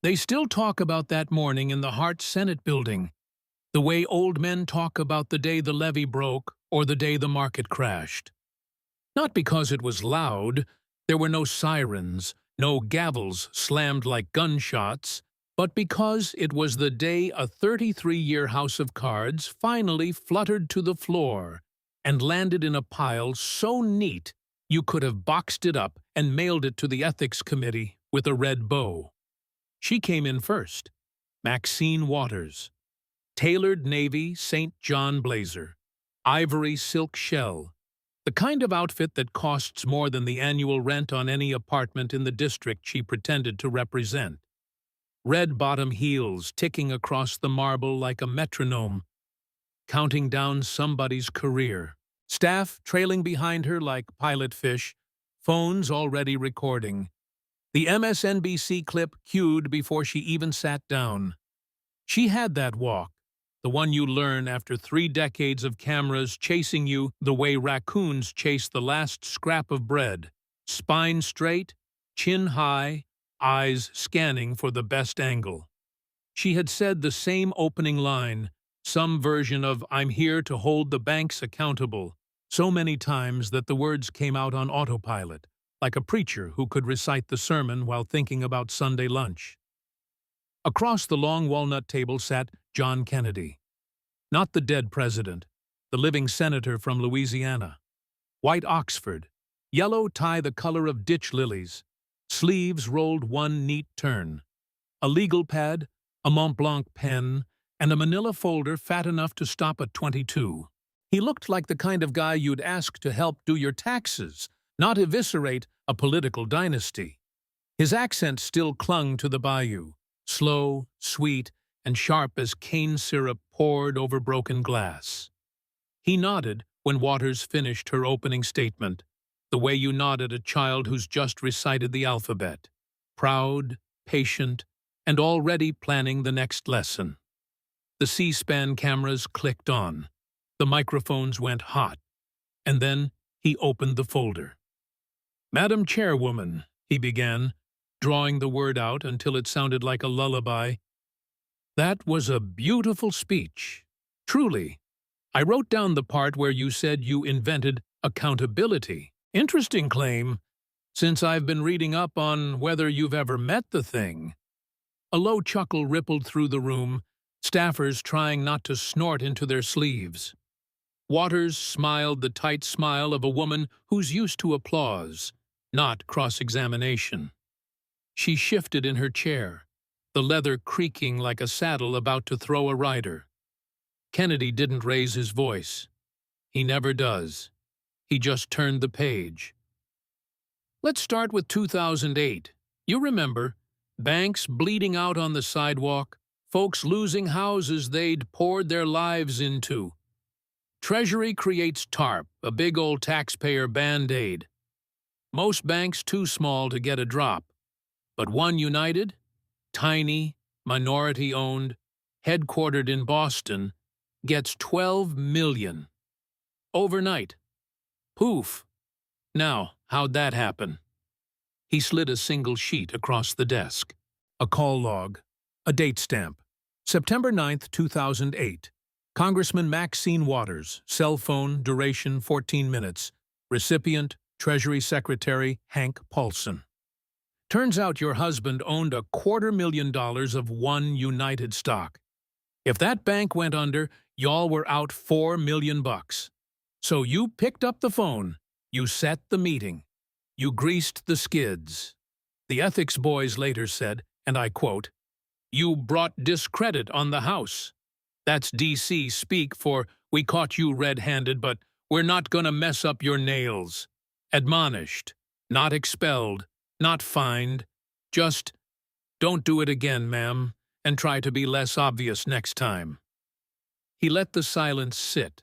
They still talk about that morning in the Hart Senate building, the way old men talk about the day the levee broke or the day the market crashed. Not because it was loud, there were no sirens, no gavels slammed like gunshots, but because it was the day a 33-year house of cards finally fluttered to the floor and landed in a pile so neat you could have boxed it up and mailed it to the ethics committee with a red bow. She came in first, Maxine Waters. Tailored navy St. John blazer, ivory silk shell, the kind of outfit that costs more than the annual rent on any apartment in the district she pretended to represent. Red bottom heels ticking across the marble like a metronome, counting down somebody's career. Staff trailing behind her like pilot fish, phones already recording. The MSNBC clip cued before she even sat down. She had that walk, the one you learn after 3 decades of cameras chasing you the way raccoons chase the last scrap of bread. Spine straight, chin high, eyes scanning for the best angle. She had said the same opening line, some version of "I'm here to hold the banks accountable," so many times that the words came out on autopilot, like a preacher who could recite the sermon while thinking about Sunday lunch. Across the long walnut table sat John Kennedy. Not the dead president, the living senator from Louisiana. White Oxford, yellow tie the color of ditch lilies, sleeves rolled one neat turn. A legal pad, a Mont Blanc pen, and a manila folder fat enough to stop at 22. He looked like the kind of guy you'd ask to help do your taxes, not eviscerate a political dynasty. His accent still clung to the bayou, slow, sweet, and sharp as cane syrup poured over broken glass. He nodded when Waters finished her opening statement, the way you nod at a child who's just recited the alphabet, proud, patient, and already planning the next lesson. The C-SPAN cameras clicked on. The microphones went hot. And then he opened the folder. "Madam Chairwoman," he began, drawing the word out until it sounded like a lullaby. "That was a beautiful speech. Truly. I wrote down the part where you said you invented accountability. Interesting claim, since I've been reading up on whether you've ever met the thing." A low chuckle rippled through the room, staffers trying not to snort into their sleeves. Waters smiled the tight smile of a woman who's used to applause, not cross-examination. She shifted in her chair, the leather creaking like a saddle about to throw a rider. Kennedy didn't raise his voice. He never does. He just turned the page. "Let's start with 2008. You remember, banks bleeding out on the sidewalk, folks losing houses they'd poured their lives into. Treasury creates TARP, a big old taxpayer Band-Aid. Most banks too small to get a drop. But One United, tiny, minority-owned, headquartered in Boston, gets $12 million. Overnight. Poof. Now, how'd that happen?" He slid a single sheet across the desk. A call log. A date stamp. September 9th, 2008. Congressman Maxine Waters, cell phone, duration 14 minutes. Recipient, Treasury Secretary Hank Paulson. "Turns out your husband owned $250,000 of One United stock. If that bank went under, y'all were out $4 million. So you picked up the phone, you set the meeting, you greased the skids." The ethics boys later said, and I quote, "You brought discredit on the House. That's D.C. speak for 'we caught you red-handed, but we're not gonna mess up your nails.' Admonished, not expelled, not fined. Just, don't do it again, ma'am, and try to be less obvious next time." He let the silence sit,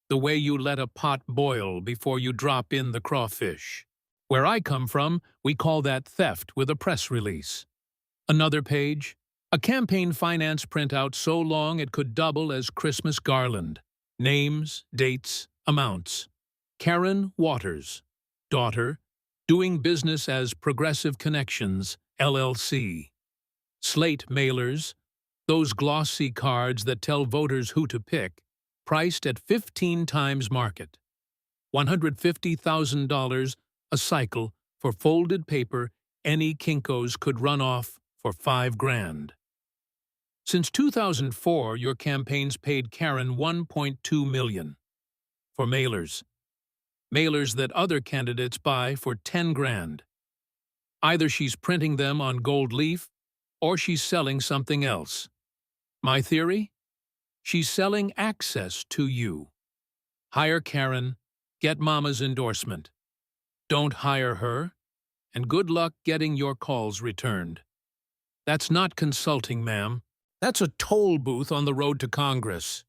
the way you let a pot boil before you drop in the crawfish. Where I come from, we call that theft with a press release. Another page. A campaign finance printout so long it could double as Christmas garland. Names, dates, amounts. Karen Waters, daughter, doing business as Progressive Connections, LLC. Slate mailers, those glossy cards that tell voters who to pick, priced at 15 times market. $150,000 a cycle for folded paper any Kinkos could run off for $5,000. Since 2004, your campaigns paid Karen $1.2 million for mailers. Mailers that other candidates buy for $10,000. Either she's printing them on gold leaf, or she's selling something else. My theory? She's selling access to you. Hire Karen, get Mama's endorsement. Don't hire her, and good luck getting your calls returned. That's not consulting, ma'am. That's a toll booth on the road to Congress.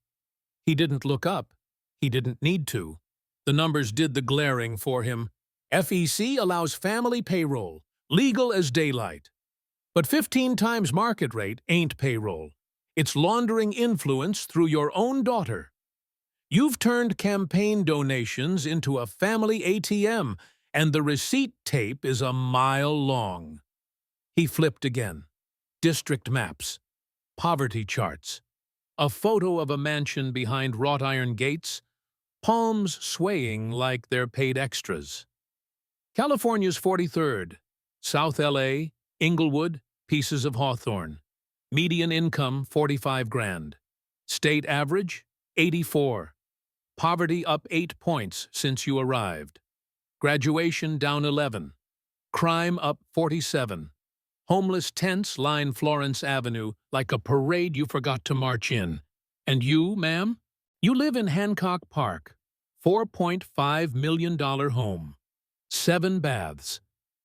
He didn't look up. He didn't need to. The numbers did the glaring for him. FEC allows family payroll, legal as daylight. But 15 times market rate ain't payroll. It's laundering influence through your own daughter. You've turned campaign donations into a family ATM, and the receipt tape is a mile long. He flipped again. District maps. Poverty charts. A photo of a mansion behind wrought iron gates, palms swaying like they're paid extras. California's 43rd. South LA, Inglewood, pieces of Hawthorne. Median income, $45,000. State average, 84. Poverty up 8 points since you arrived. Graduation down 11. Crime up 47. Homeless tents line Florence Avenue like a parade you forgot to march in. And you, ma'am? You live in Hancock Park. $4.5 million home. 7 baths.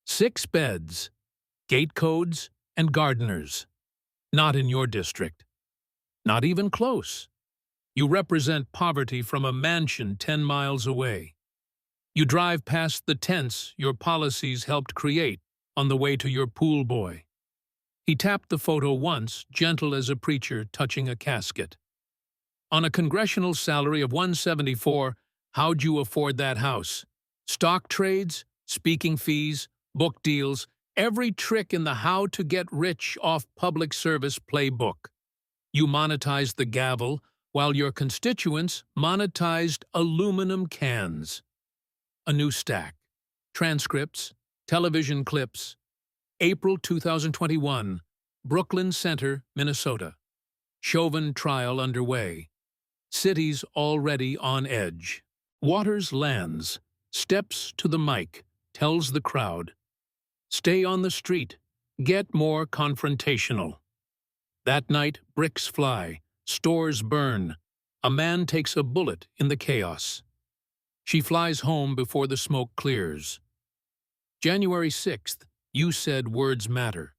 6 beds. Gate codes and gardeners. Not in your district. Not even close. You represent poverty from a mansion 10 miles away. You drive past the tents your policies helped create on the way to your pool boy. He tapped the photo once, gentle as a preacher touching a casket. On a congressional salary of $174, how'd you afford that house? Stock trades, speaking fees, book deals, every trick in the how to get rich off public service playbook. You monetized the gavel while your constituents monetized aluminum cans. A new stack. Transcripts, television clips. April 2021, Brooklyn Center, Minnesota. Chauvin trial underway. Cities already on edge. Waters lands, steps to the mic, tells the crowd. Stay on the street. Get more confrontational. That night, bricks fly, stores burn. A man takes a bullet in the chaos. She flies home before the smoke clears. January 6th, you said words matter.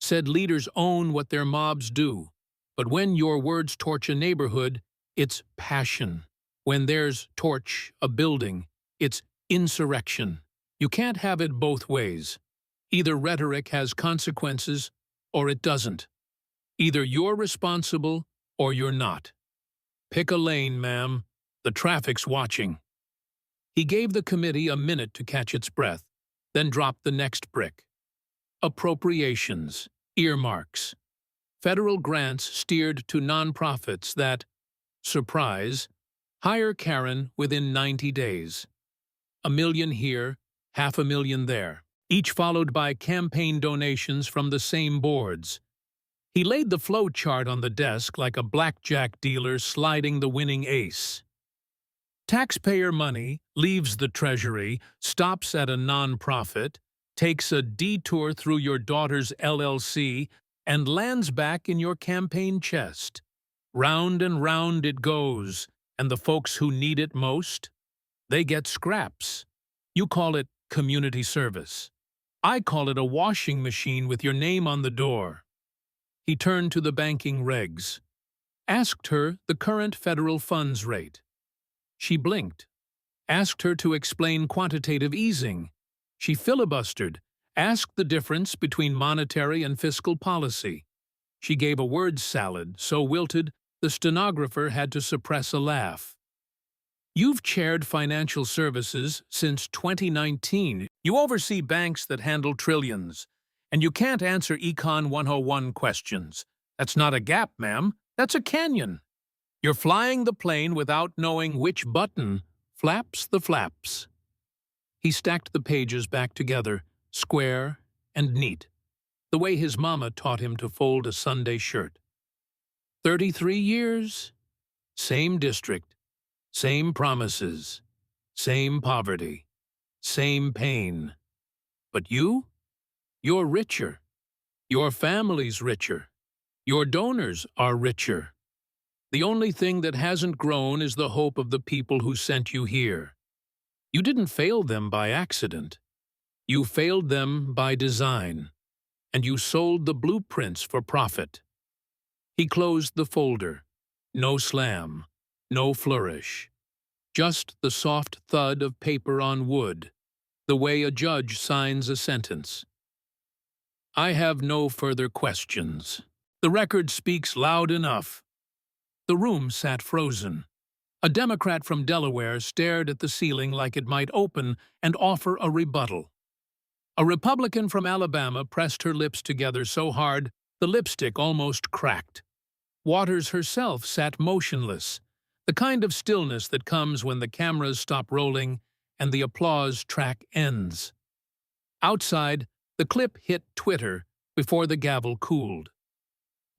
Said leaders own what their mobs do. But when your words torch a neighborhood, it's passion. When theirs torch a building, it's insurrection. You can't have it both ways. Either rhetoric has consequences or it doesn't. Either you're responsible or you're not. Pick a lane, ma'am. The traffic's watching. He gave the committee a minute to catch its breath, then dropped the next brick. Appropriations, earmarks. Federal grants steered to nonprofits that, surprise, hire Karen within 90 days. $1 million here, $500,000 there, each followed by campaign donations from the same boards. He laid the flow chart on the desk like a blackjack dealer sliding the winning ace. Taxpayer money leaves the Treasury, stops at a nonprofit, takes a detour through your daughter's LLC, and lands back in your campaign chest. Round and round it goes, and the folks who need it most, they get scraps. You call it community service. I call it a washing machine with your name on the door. He turned to the banking regs, asked her the current federal funds rate. She blinked, asked her to explain quantitative easing. She filibustered, asked the difference between monetary and fiscal policy. She gave a word salad so wilted the stenographer had to suppress a laugh. You've chaired financial services since 2019. You oversee banks that handle trillions. And you can't answer Econ 101 questions. That's not a gap, ma'am. That's a canyon. You're flying the plane without knowing which button flaps the flaps. He stacked the pages back together, square and neat, the way his mama taught him to fold a Sunday shirt. 33 years, same district, same promises, same poverty, same pain. But you? You're richer. Your family's richer. Your donors are richer. The only thing that hasn't grown is the hope of the people who sent you here. You didn't fail them by accident. You failed them by design, and you sold the blueprints for profit. He closed the folder. No slam, no flourish. Just the soft thud of paper on wood, the way a judge signs a sentence. I have no further questions. The record speaks loud enough. The room sat frozen. A Democrat from Delaware stared at the ceiling like it might open and offer a rebuttal. A Republican from Alabama pressed her lips together so hard the lipstick almost cracked. Waters herself sat motionless, the kind of stillness that comes when the cameras stop rolling and the applause track ends. Outside, the clip hit Twitter before the gavel cooled.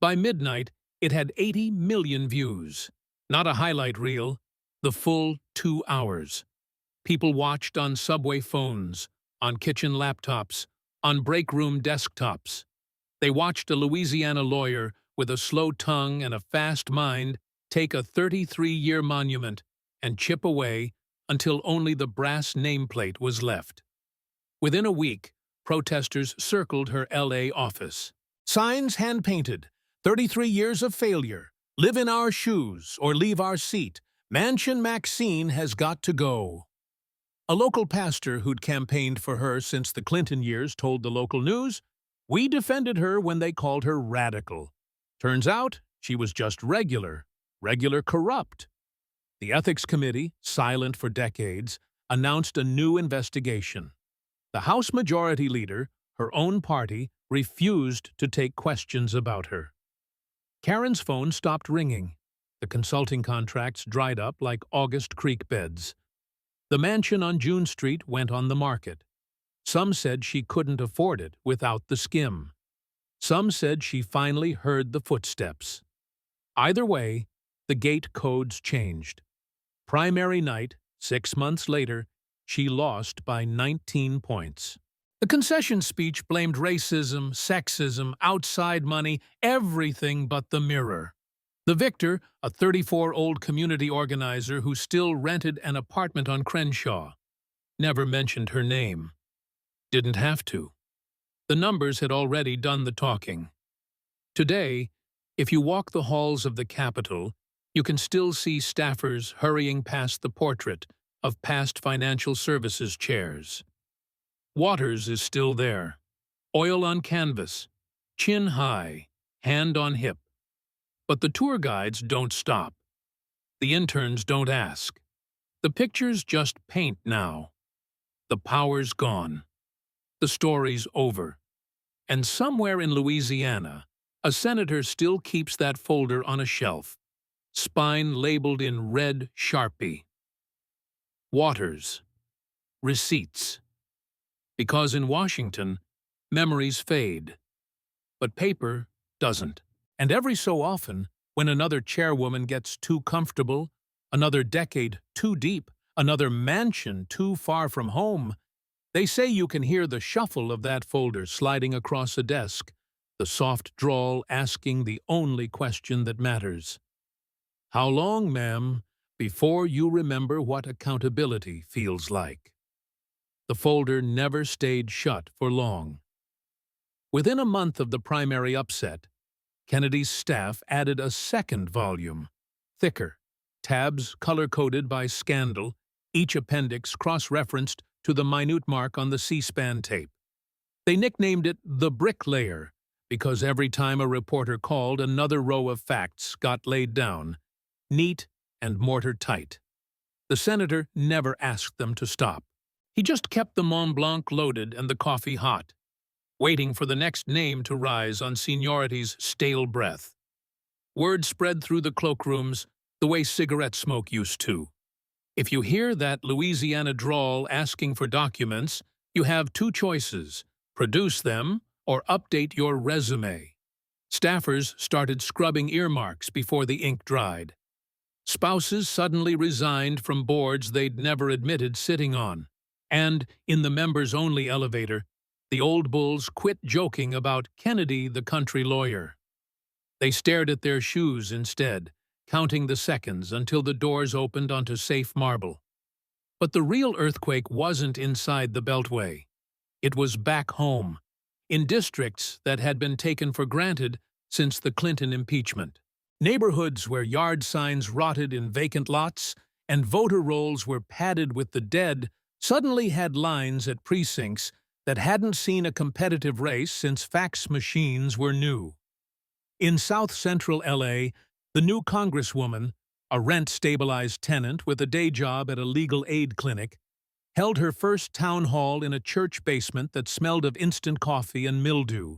By midnight, it had 80 million views. Not a highlight reel, the full 2 hours. People watched on subway phones, on kitchen laptops, on break room desktops. They watched a Louisiana lawyer with a slow tongue and a fast mind take a 33-year monument and chip away until only the brass nameplate was left. Within a week, protesters circled her LA office. Signs hand-painted, 33 years of failure, live in our shoes or leave our seat, Mansion Maxine has got to go. A local pastor who'd campaigned for her since the Clinton years told the local news, "We defended her when they called her radical. Turns out she was just regular corrupt." The Ethics Committee, silent for decades, announced a new investigation. The House Majority Leader, her own party, refused to take questions about her. Karen's phone stopped ringing. The consulting contracts dried up like August creek beds. The mansion on June Street went on the market. Some said she couldn't afford it without the skim. Some said she finally heard the footsteps. Either way, the gate codes changed. Primary night, 6 months later, she lost by 19 points. The concession speech blamed racism, sexism, outside money, everything but the mirror. The victor, a 34-year-old community organizer who still rented an apartment on Crenshaw, never mentioned her name. Didn't have to. The numbers had already done the talking. Today, if you walk the halls of the Capitol, you can still see staffers hurrying past the portrait of past financial services chairs. Waters is still there, oil on canvas, chin high, hand on hip. But the tour guides don't stop. The interns don't ask. The pictures just paint now. The power's gone. The story's over. And somewhere in Louisiana, a senator still keeps that folder on a shelf, spine labeled in red Sharpie. Waters. Receipts. Because in Washington, memories fade, but paper doesn't. And every so often, when another chairwoman gets too comfortable, another decade too deep, another mansion too far from home, they say you can hear the shuffle of that folder sliding across a desk, the soft drawl asking the only question that matters. How long, ma'am, before you remember what accountability feels like? The folder never stayed shut for long. Within a month of the primary upset, Kennedy's staff added a second volume, thicker, tabs color-coded by scandal, each appendix cross-referenced to the minute mark on the C-SPAN tape. They nicknamed it the bricklayer because every time a reporter called, another row of facts got laid down, neat and mortar-tight. The senator never asked them to stop. He just kept the Mont Blanc loaded and the coffee hot. waiting for the next name to rise on seniority's stale breath. Word spread through the cloakrooms the way cigarette smoke used to. If you hear that Louisiana drawl asking for documents, you have two choices: produce them or update your resume. Staffers started scrubbing earmarks before the ink dried. Spouses suddenly resigned from boards they'd never admitted sitting on. And, in the members-only elevator, the old bulls quit joking about Kennedy the country lawyer. They stared at their shoes instead, counting the seconds until the doors opened onto safe marble. But the real earthquake wasn't inside the Beltway. It was back home, in districts that had been taken for granted since the Clinton impeachment. Neighborhoods where yard signs rotted in vacant lots and voter rolls were padded with the dead suddenly had lines at precincts that hadn't seen a competitive race since fax machines were new. In South Central LA, the new congresswoman, a rent-stabilized tenant with a day job at a legal aid clinic, held her first town hall in a church basement that smelled of instant coffee and mildew.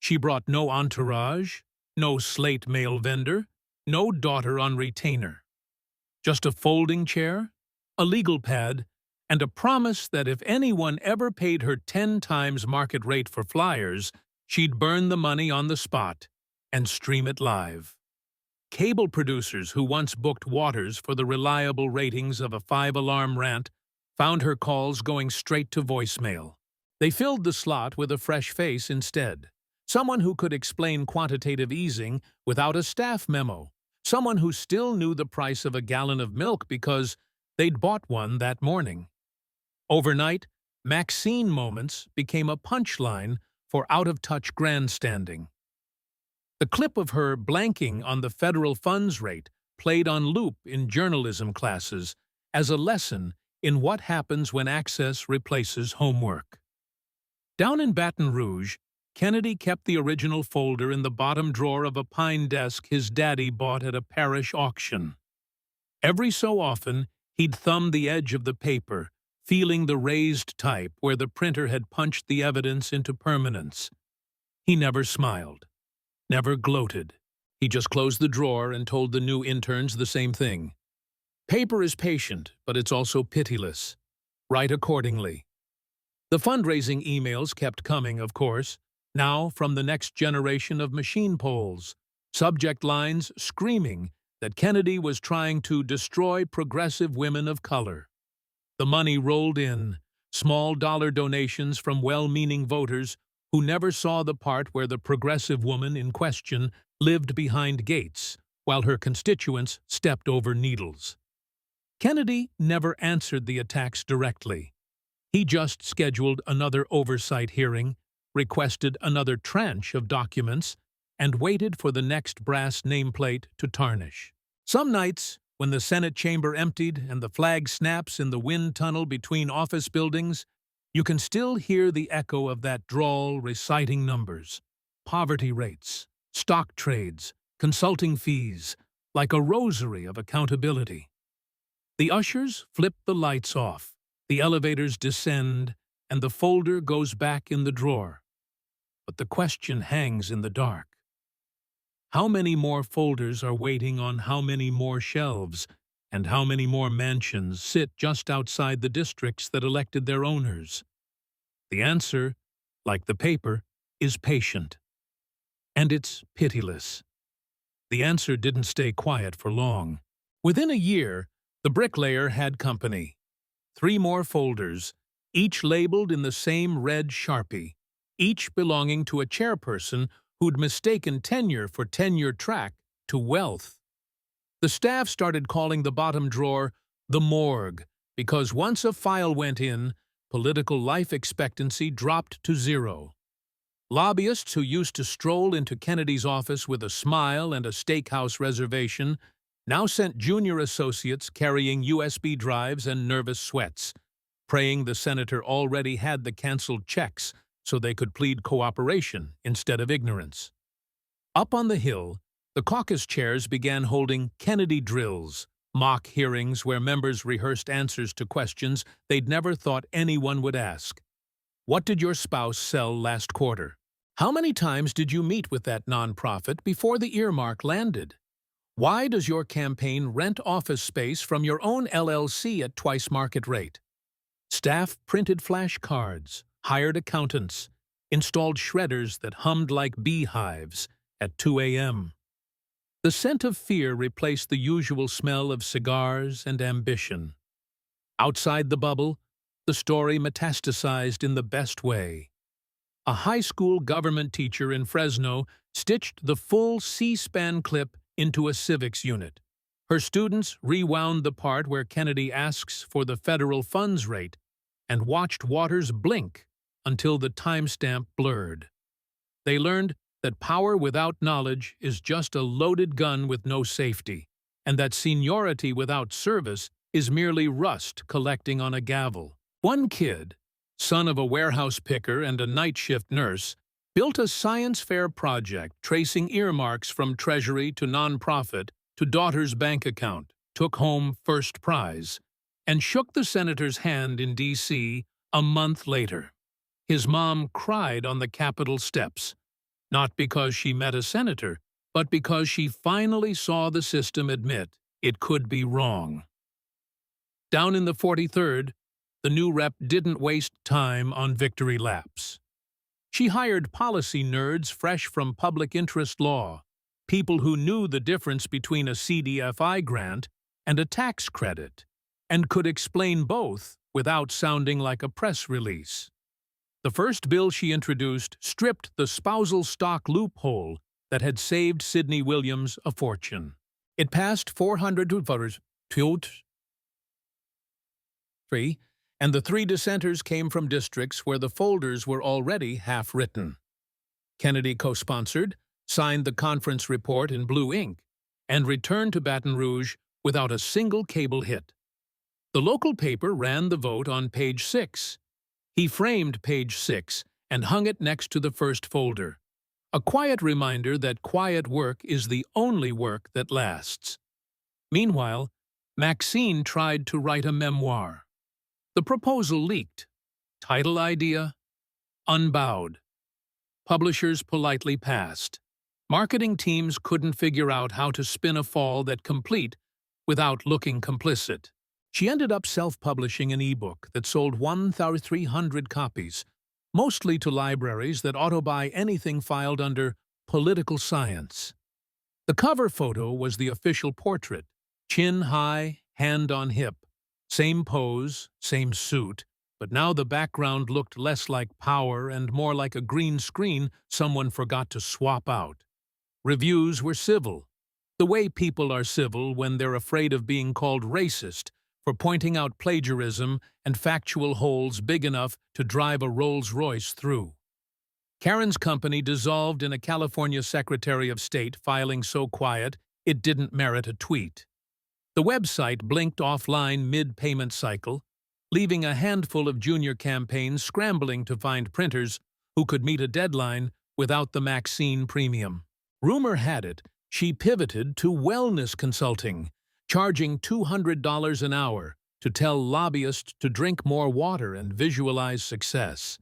She brought no entourage, no slate mail vendor, no daughter on retainer. Just a folding chair, a legal pad, and a promise that if anyone ever paid her 10 times market rate for flyers, she'd burn the money on the spot and stream it live. Cable producers who once booked Waters for the reliable ratings of a 5-alarm rant found her calls going straight to voicemail. They filled the slot with a fresh face instead. Someone who could explain quantitative easing without a staff memo. Someone who still knew the price of a gallon of milk because they'd bought one that morning. Overnight, Maxine moments became a punchline for out-of-touch grandstanding. The clip of her blanking on the federal funds rate played on loop in journalism classes as a lesson in what happens when access replaces homework. Down in Baton Rouge, Kennedy kept the original folder in the bottom drawer of a pine desk his daddy bought at a parish auction. Every so often, he'd thumb the edge of the paper, feeling the raised type where the printer had punched the evidence into permanence. He never smiled, never gloated. He just closed the drawer and told the new interns the same thing. Paper is patient, but it's also pitiless. Write accordingly. The fundraising emails kept coming, of course, now from the next generation of machine polls, subject lines screaming that Kennedy was trying to destroy progressive women of color. The money rolled in, small dollar donations from well-meaning voters who never saw the part where the progressive woman in question lived behind gates, while her constituents stepped over needles. Kennedy never answered the attacks directly. He just scheduled another oversight hearing, requested another tranche of documents, and waited for the next brass nameplate to tarnish. Some nights, when the Senate chamber emptied and the flag snaps in the wind tunnel between office buildings, you can still hear the echo of that drawl reciting numbers, poverty rates, stock trades, consulting fees, like a rosary of accountability. The ushers flip the lights off, the elevators descend, and the folder goes back in the drawer. But the question hangs in the dark. How many more folders are waiting on how many more shelves, and how many more mansions sit just outside the districts that elected their owners? The answer, like the paper, is patient. And it's pitiless. The answer didn't stay quiet for long. Within a year, the bricklayer had company. 3 more folders, each labeled in the same red Sharpie, each belonging to a chairperson who'd mistaken tenure for tenure track to wealth. The staff started calling the bottom drawer the morgue because once a file went in, political life expectancy dropped to 0. Lobbyists who used to stroll into Kennedy's office with a smile and a steakhouse reservation now sent junior associates carrying USB drives and nervous sweats, praying the senator already had the canceled checks so they could plead cooperation instead of ignorance. Up on the Hill, the caucus chairs began holding Kennedy drills, mock hearings where members rehearsed answers to questions they'd never thought anyone would ask. What did your spouse sell last quarter? How many times did you meet with that nonprofit before the earmark landed? Why does your campaign rent office space from your own LLC at twice market rate? Staff printed flashcards, hired accountants, installed shredders that hummed like beehives at 2 a.m. The scent of fear replaced the usual smell of cigars and ambition. Outside the bubble, the story metastasized in the best way. A high school government teacher in Fresno stitched the full C-SPAN clip into a civics unit. Her students rewound the part where Kennedy asks for the federal funds rate and watched Waters blink until the timestamp blurred. They learned that power without knowledge is just a loaded gun with no safety, and that seniority without service is merely rust collecting on a gavel. One kid, son of a warehouse picker and a night shift nurse, built a science fair project tracing earmarks from Treasury to nonprofit to daughter's bank account, took home first prize, and shook the senator's hand in D.C. a month later. His mom cried on the Capitol steps, not because she met a senator, but because she finally saw the system admit it could be wrong. Down in the 43rd, the new rep didn't waste time on victory laps. She hired policy nerds fresh from public interest law, people who knew the difference between a CDFI grant and a tax credit, and could explain both without sounding like a press release. The first bill she introduced stripped the spousal stock loophole that had saved Sidney Williams a fortune. It passed 400 voters, and the 3 dissenters came from districts where the folders were already half-written. Kennedy co-sponsored, signed the conference report in blue ink, and returned to Baton Rouge without a single cable hit. The local paper ran the vote on page 6. He framed page 6 and hung it next to the first folder, a quiet reminder that quiet work is the only work that lasts. Meanwhile, Maxine tried to write a memoir. The proposal leaked. Title idea: Unbowed. Publishers politely passed. Marketing teams couldn't figure out how to spin a fall that complete without looking complicit. She ended up self-publishing an e-book that sold 1,300 copies, mostly to libraries that auto-buy anything filed under political science. The cover photo was the official portrait, chin high, hand on hip. Same pose, same suit, but now the background looked less like power and more like a green screen someone forgot to swap out. Reviews were civil, the way people are civil when they're afraid of being called racist for pointing out plagiarism and factual holes big enough to drive a Rolls-Royce through. Karen's company dissolved in a California Secretary of State filing so quiet it didn't merit a tweet. The website blinked offline mid-payment cycle, leaving a handful of junior campaigns scrambling to find printers who could meet a deadline without the Maxine premium. Rumor had it she pivoted to wellness consulting, charging $200 an hour to tell lobbyists to drink more water and visualize success.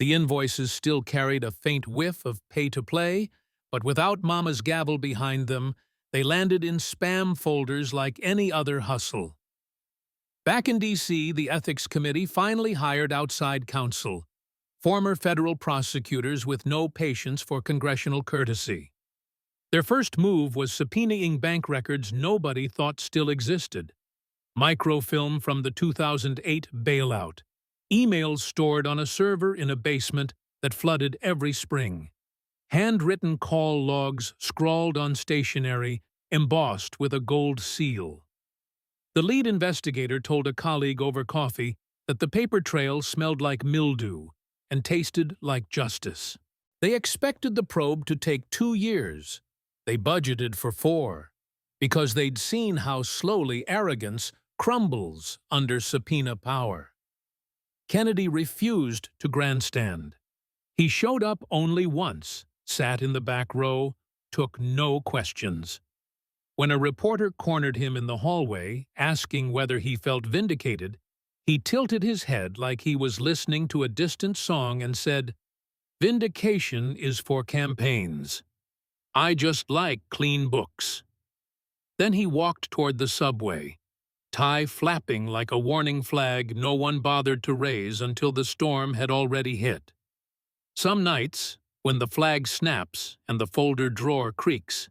The invoices still carried a faint whiff of pay-to-play, but without Mama's gavel behind them, they landed in spam folders like any other hustle. Back in D.C., the Ethics Committee finally hired outside counsel, former federal prosecutors with no patience for congressional courtesy. Their first move was subpoenaing bank records nobody thought still existed. Microfilm from the 2008 bailout. Emails stored on a server in a basement that flooded every spring. Handwritten call logs scrawled on stationery, embossed with a gold seal. The lead investigator told a colleague over coffee that the paper trail smelled like mildew and tasted like justice. They expected the probe to take 2 years. They budgeted for 4, because they'd seen how slowly arrogance crumbles under subpoena power. Kennedy refused to grandstand. He showed up only once, sat in the back row, took no questions. When a reporter cornered him in the hallway, asking whether he felt vindicated, He tilted his head like he was listening to a distant song and said, "Vindication is for campaigns. I just like clean books." Then he walked toward the subway, tie flapping like a warning flag no one bothered to raise until the storm had already hit. Some nights, when the flag snaps and the folder drawer creaks,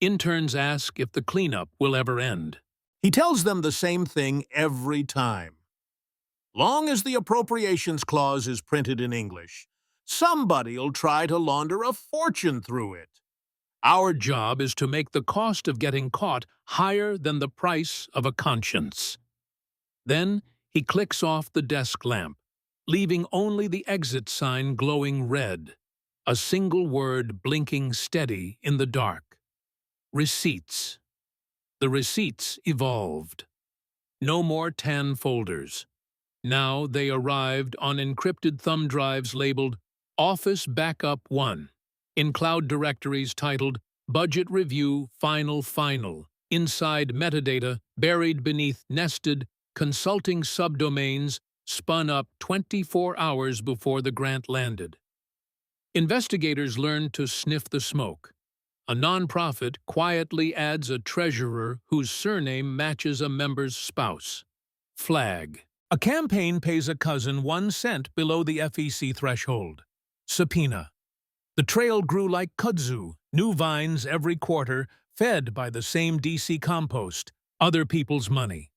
interns ask if the cleanup will ever end. He tells them the same thing every time. Long as the appropriations clause is printed in English, somebody'll try to launder a fortune through it. Our job is to make the cost of getting caught higher than the price of a conscience. Then he clicks off the desk lamp, leaving only the exit sign glowing red, a single word blinking steady in the dark. Receipts. The receipts evolved. No more tan folders. Now they arrived on encrypted thumb drives labeled Office Backup 1, in cloud directories titled Budget Review Final, inside metadata buried beneath nested consulting subdomains spun up 24 hours before the grant landed. Investigators learned to sniff the smoke. A nonprofit quietly adds a treasurer whose surname matches a member's spouse. Flag. A campaign pays a cousin 1 cent below the FEC threshold. Subpoena. The trail grew like kudzu, new vines every quarter, fed by the same DC compost, other people's money.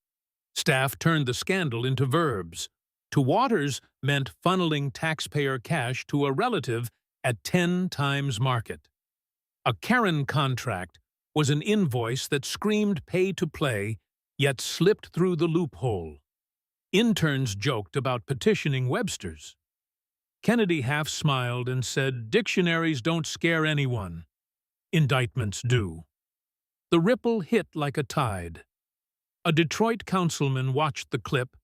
Staff turned the scandal into verbs. To Waters meant funneling taxpayer cash to a relative at 10 times market. A Karen contract was an invoice that screamed pay to play, yet slipped through the loophole. Interns joked about petitioning Webster's. Kennedy half smiled and said, "Dictionaries don't scare anyone. Indictments do." The ripple hit like a tide. A Detroit councilman watched the clip,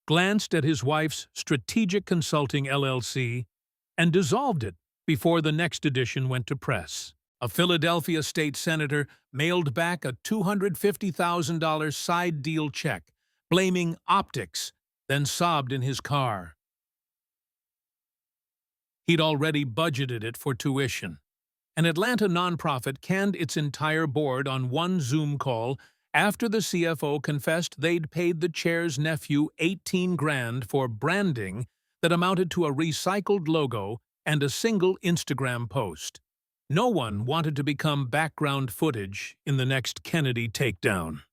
glanced at his wife's Strategic Consulting LLC, and dissolved it before the next edition went to press. A Philadelphia state senator mailed back a $250,000 side deal check, blaming optics, then sobbed in his car. He'd already budgeted it for tuition. An Atlanta nonprofit canned its entire board on one Zoom call after the CFO confessed they'd paid the chair's nephew $18,000 for branding that amounted to a recycled logo and a single Instagram post. No one wanted to become background footage in the next Kennedy takedown.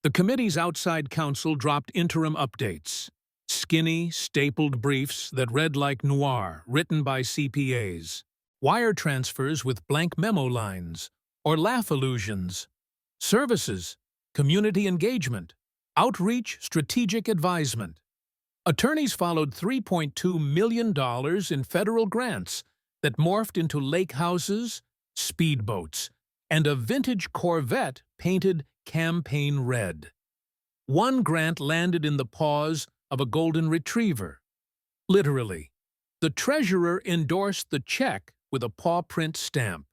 The committee's outside counsel dropped interim updates. Skinny, stapled briefs that read like noir, written by CPAs. Wire transfers with blank memo lines, or laugh allusions. Services, community engagement, outreach, strategic advisement. Attorneys followed $3.2 million in federal grants that morphed into lake houses, speedboats, and a vintage Corvette painted campaign red. One grant landed in the paws of a golden retriever. Literally, the treasurer endorsed the check with a paw print stamp.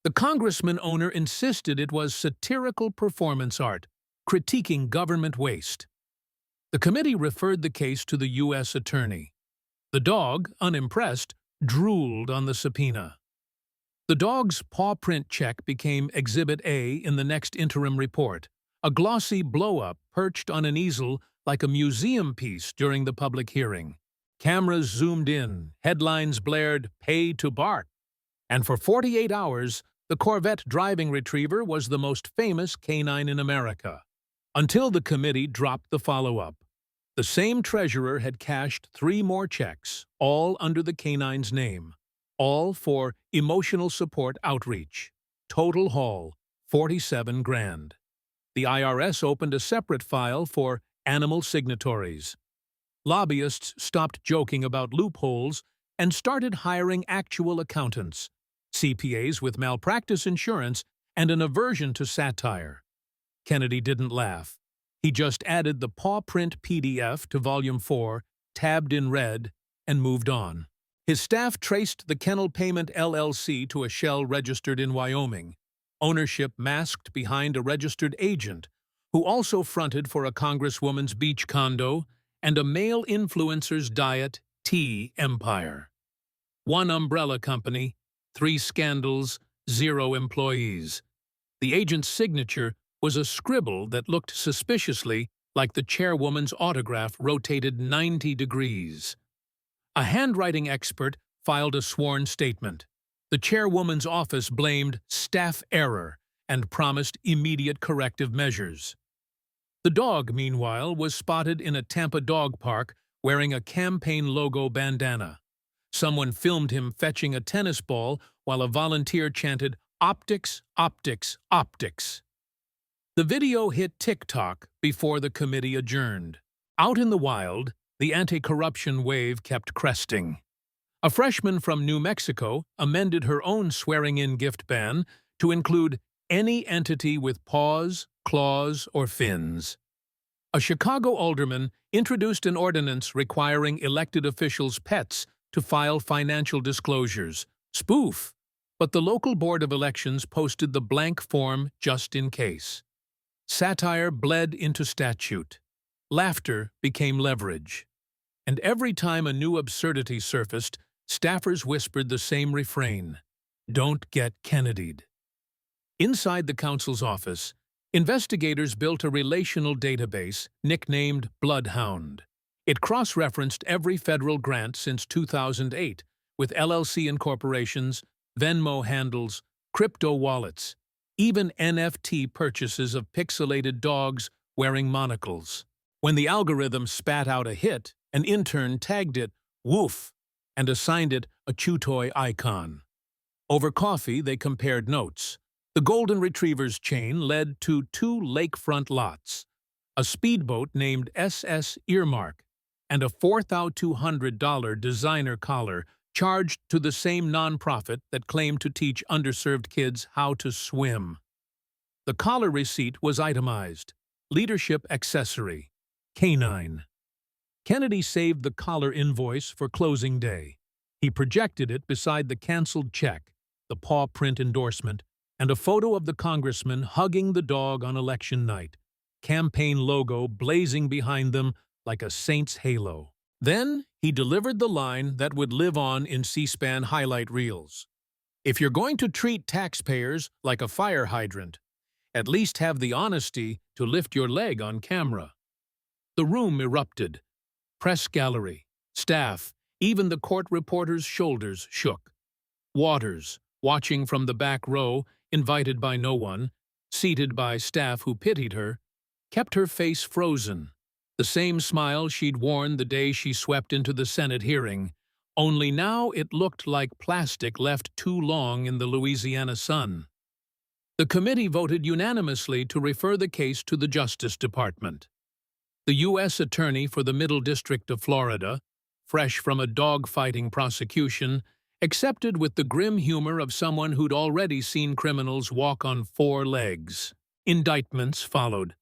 The congressman owner insisted it was satirical performance art, critiquing government waste. The committee referred the case to the U.S. attorney. The dog, unimpressed, drooled on the subpoena. The dog's paw print check became Exhibit A in the next interim report, a glossy blow-up perched on an easel like a museum piece during the public hearing. Cameras zoomed in, headlines blared, "Pay to bark." And for 48 hours, the Corvette driving retriever was the most famous canine in America. Until the committee dropped the follow-up. The same treasurer had cashed 3 more checks, all under the canine's name, all for emotional support outreach. Total haul, $47,000. The IRS opened a separate file for animal signatories. Lobbyists stopped joking about loopholes and started hiring actual accountants, CPAs with malpractice insurance and an aversion to satire. Kennedy didn't laugh. He just added the paw print PDF to Volume 4, tabbed in red, and moved on. His staff traced the Kennel Payment LLC to a shell registered in Wyoming, ownership masked behind a registered agent, who also fronted for a congresswoman's beach condo and a male influencer's diet tea empire. One umbrella company, 3 scandals, 0 employees. The agent's signature was a scribble that looked suspiciously like the chairwoman's autograph rotated 90 degrees. A handwriting expert filed a sworn statement. The chairwoman's office blamed staff error and promised immediate corrective measures. The dog, meanwhile, was spotted in a Tampa dog park wearing a campaign logo bandana. Someone filmed him fetching a tennis ball while a volunteer chanted, "Optics, optics, optics." The video hit TikTok before the committee adjourned. Out in the wild, the anti-corruption wave kept cresting. A freshman from New Mexico amended her own swearing-in gift ban to include any entity with paws, claws, or fins. A Chicago alderman introduced an ordinance requiring elected officials' pets to file financial disclosures. Spoof! But the local board of elections posted the blank form just in case. Satire bled into statute. Laughter became leverage. And every time a new absurdity surfaced, staffers whispered the same refrain: "Don't get Kennedy'd." Inside the council's office, investigators built a relational database nicknamed Bloodhound. It cross-referenced every federal grant since 2008, with LLC incorporations, Venmo handles, crypto wallets, even NFT purchases of pixelated dogs wearing monocles. When the algorithm spat out a hit, an intern tagged it "Woof" and assigned it a chew toy icon. Over coffee, they compared notes. The Golden Retriever's chain led to 2 lakefront lots, a speedboat named SS Earmark, and a $4,200 designer collar charged to the same nonprofit that claimed to teach underserved kids how to swim. The collar receipt was itemized: leadership accessory, canine. Kennedy saved the collar invoice for closing day. He projected it beside the canceled check, the paw print endorsement, and a photo of the congressman hugging the dog on election night, campaign logo blazing behind them like a saint's halo. Then he delivered the line that would live on in C-SPAN highlight reels. "If you're going to treat taxpayers like a fire hydrant, at least have the honesty to lift your leg on camera." The room erupted. Press gallery, staff, even the court reporter's shoulders shook. Waters, watching from the back row, invited by no one, seated by staff who pitied her, kept her face frozen. The same smile she'd worn the day she swept into the Senate hearing, only now it looked like plastic left too long in the Louisiana sun. The committee voted unanimously to refer the case to the Justice Department. The U.S. Attorney for the Middle District of Florida, fresh from a dog-fighting prosecution, accepted with the grim humor of someone who'd already seen criminals walk on 4 legs. Indictments followed.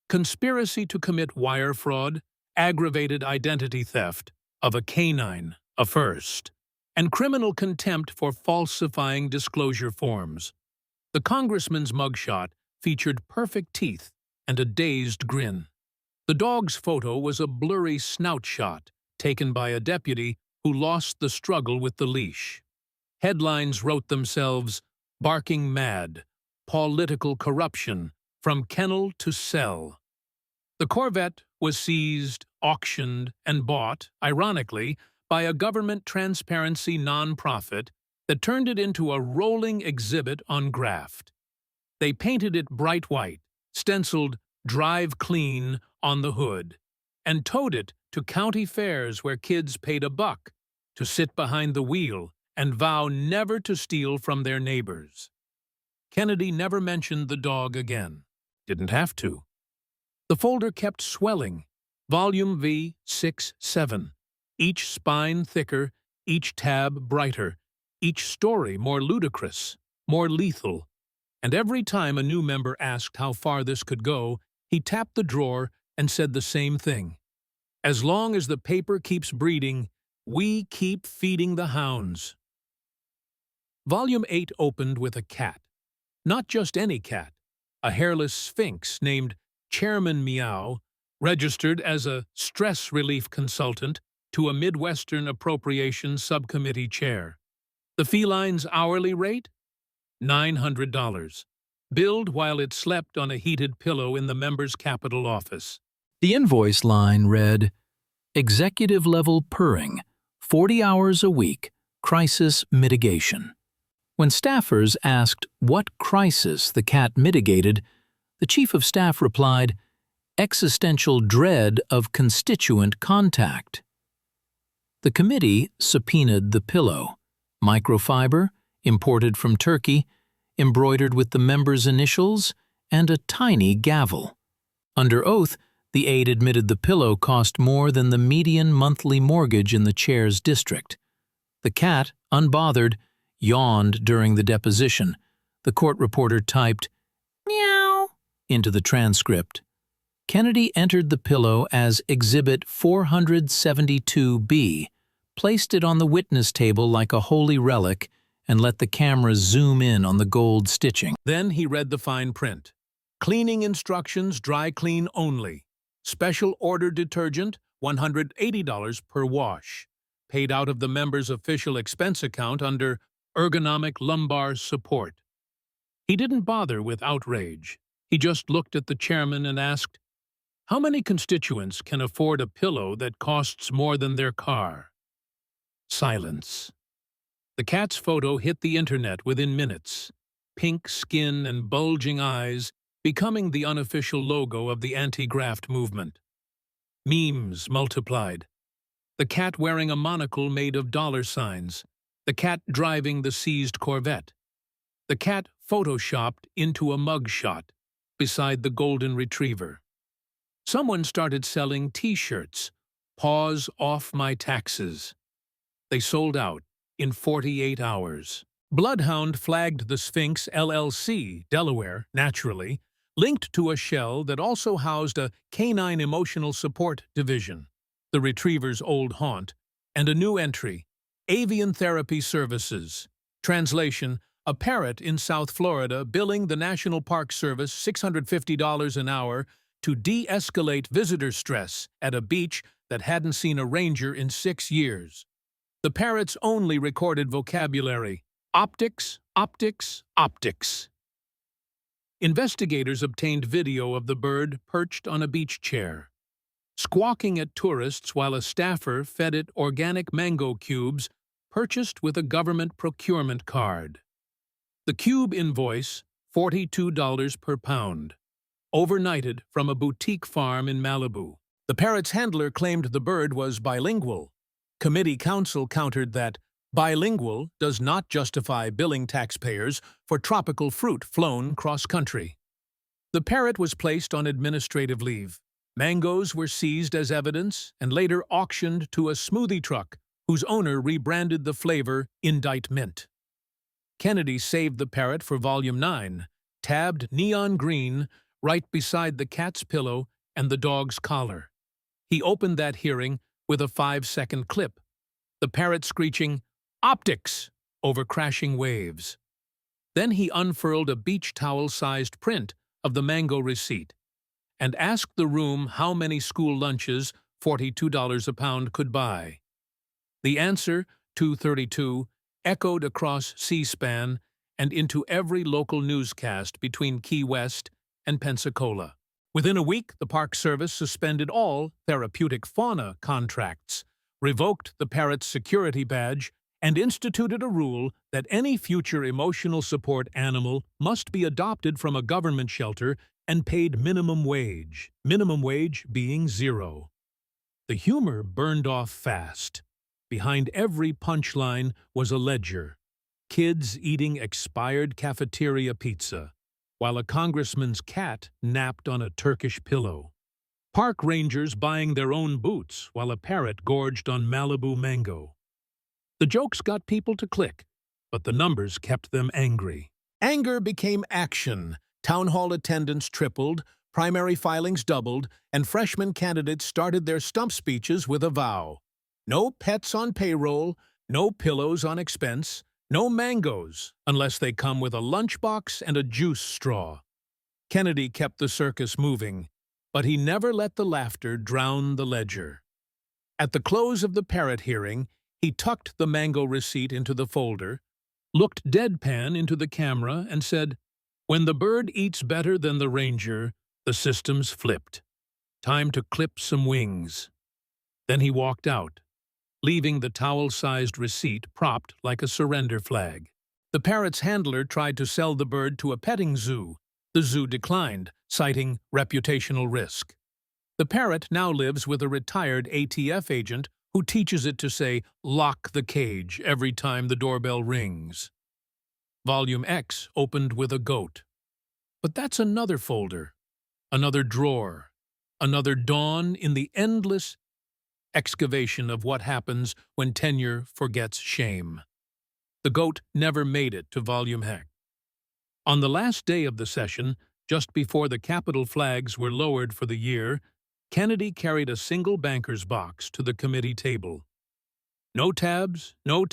Conspiracy to commit wire fraud, aggravated identity theft of a canine, a first, and criminal contempt for falsifying disclosure forms. The congressman's mugshot featured perfect teeth and a dazed grin. The dog's photo was a blurry snout shot taken by a deputy who lost the struggle with the leash. Headlines wrote themselves, "Barking Mad, Political Corruption, from Kennel to Cell." The Corvette was seized, auctioned, and bought, ironically, by a government transparency nonprofit that turned it into a rolling exhibit on graft. They painted it bright white, stenciled "Drive Clean" on the hood, and towed it to county fairs where kids paid $1 to sit behind the wheel and vow never to steal from their neighbors. Kennedy never mentioned the dog again. Didn't have to. The folder kept swelling, volume V67, each spine thicker, each tab brighter, each story more ludicrous, more lethal. And every time a new member asked how far this could go, he tapped the drawer and said the same thing: "As long as the paper keeps breeding, we keep feeding the hounds." Volume 8 opened with a cat. Not just any cat, a hairless sphinx named Chairman Meow registered as a stress relief consultant to a Midwestern Appropriations Subcommittee chair. The feline's hourly rate? $900. Billed while it slept on a heated pillow in the member's Capitol office. The invoice line read, Executive-level purring, 40 hours a week, crisis mitigation. When staffers asked what crisis the cat mitigated, the chief of staff replied, existential dread of constituent contact. The committee subpoenaed the pillow, microfiber, imported from Turkey, embroidered with the member's initials, and a tiny gavel. Under oath, the aide admitted the pillow cost more than the median monthly mortgage in the chair's district. The cat, unbothered, yawned during the deposition. The court reporter typed, "Meow," into the transcript. Kennedy entered the pillow as Exhibit 472B, placed it on the witness table like a holy relic, and let the camera zoom in on the gold stitching. Then he read the fine print. Cleaning instructions, dry clean only. Special order detergent, $180 per wash. Paid out of the member's official expense account under ergonomic lumbar support. He didn't bother with outrage. He just looked at the chairman and asked, how many constituents can afford a pillow that costs more than their car? Silence. The cat's photo hit the internet within minutes. Pink skin and bulging eyes, becoming the unofficial logo of the anti-graft movement. Memes multiplied. The cat wearing a monocle made of dollar signs. The cat driving the seized Corvette. The cat photoshopped into a mugshot beside the golden retriever. Someone started selling T-shirts, "Paws off my taxes." They sold out in 48 hours. Bloodhound flagged the Sphinx LLC, Delaware, naturally, linked to a shell that also housed a canine emotional support division, the retriever's old haunt, and a new entry, Avian Therapy Services. Translation, a parrot in South Florida billing the National Park Service $650 an hour to de-escalate visitor stress at a beach that hadn't seen a ranger in 6 years. The parrot's only recorded vocabulary, optics, optics, optics. Investigators obtained video of the bird perched on a beach chair, squawking at tourists while a staffer fed it organic mango cubes purchased with a government procurement card. The cube invoice, $42 per pound. Overnighted from a boutique farm in Malibu. The parrot's handler claimed the bird was bilingual. Committee counsel countered that bilingual does not justify billing taxpayers for tropical fruit flown cross-country. The parrot was placed on administrative leave. Mangoes were seized as evidence and later auctioned to a smoothie truck whose owner rebranded the flavor Indite Mint. Kennedy saved the parrot for Volume 9, tabbed neon green, right beside the cat's pillow and the dog's collar. He opened that hearing with a 5-second clip, the parrot screeching, "Optics!" over crashing waves. Then he unfurled a beach towel-sized print of the mango receipt and asked the room how many school lunches $42 a pound could buy. The answer, 232, echoed across C-SPAN and into every local newscast between Key West and Pensacola. Within a week, the Park Service suspended all therapeutic fauna contracts, revoked the parrot's security badge, and instituted a rule that any future emotional support animal must be adopted from a government shelter and paid minimum wage being $0. The humor burned off fast. Behind every punchline was a ledger. Kids eating expired cafeteria pizza, while a congressman's cat napped on a Turkish pillow. Park rangers buying their own boots while a parrot gorged on Malibu mango. The jokes got people to click, but the numbers kept them angry. Anger became action. Town hall attendance tripled, primary filings doubled, and freshman candidates started their stump speeches with a vow. No pets on payroll, no pillows on expense, no mangoes unless they come with a lunchbox and a juice straw. Kennedy kept the circus moving, But he never let the laughter drown the ledger. At the close of the parrot hearing, he tucked the mango receipt into the folder, looked deadpan into the camera, and said, "When the bird eats better than the ranger, the system's flipped. Time to clip some wings." Then he walked out, leaving the towel-sized receipt propped like a surrender flag. The parrot's handler tried to sell the bird to a petting zoo. The zoo declined, citing reputational risk. The parrot now lives with a retired ATF agent who teaches it to say, "Lock the cage," every time the doorbell rings. Volume X opened with a goat. But that's another folder, another drawer, another dawn in the endless excavation of what happens when tenure forgets shame. The goat never made it to Volume X. On the last day of the session, just before the Capitol flags were lowered for the year, Kennedy carried a single banker's box to the committee table. No tabs, no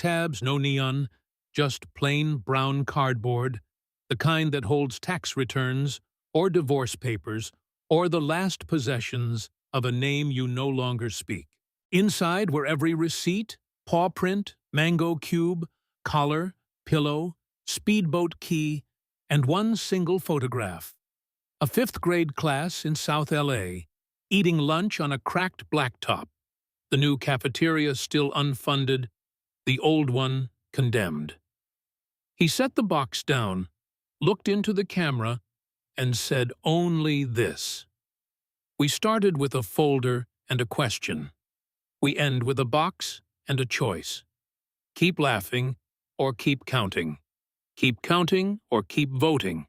neon, just plain brown cardboard, the kind that holds tax returns, or divorce papers, or the last possessions of a name you no longer speak. Inside were every receipt, paw print, mango cube, collar, pillow, speedboat key, and one single photograph. A fifth-grade class in South LA, eating lunch on a cracked blacktop, the new cafeteria still unfunded, the old one condemned. He set the box down, looked into the camera, and said only this: "We started with a folder and a question. We end with a box and a choice. Keep laughing or keep counting. Keep counting or keep voting.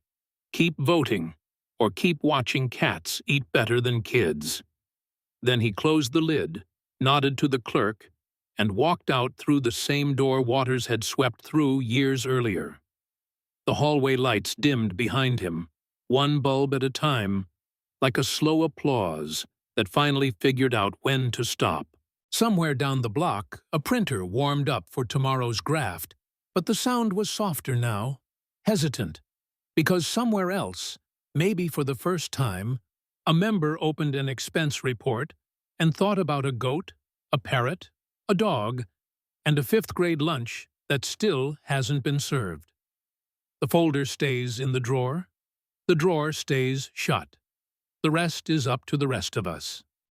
Keep voting or keep watching cats eat better than kids." Then he closed the lid, nodded to the clerk, and walked out through the same door Waters had swept through years earlier. The hallway lights dimmed behind him, one bulb at a time, like a slow applause that finally figured out when to stop. Somewhere down the block, a printer warmed up for tomorrow's graft, but the sound was softer now, hesitant, because somewhere else, maybe for the first time, a member opened an expense report and thought about a goat, a parrot, a dog, and a fifth-grade lunch that still hasn't been served. The folder stays in the drawer. The drawer stays shut. The rest is up to the rest of us.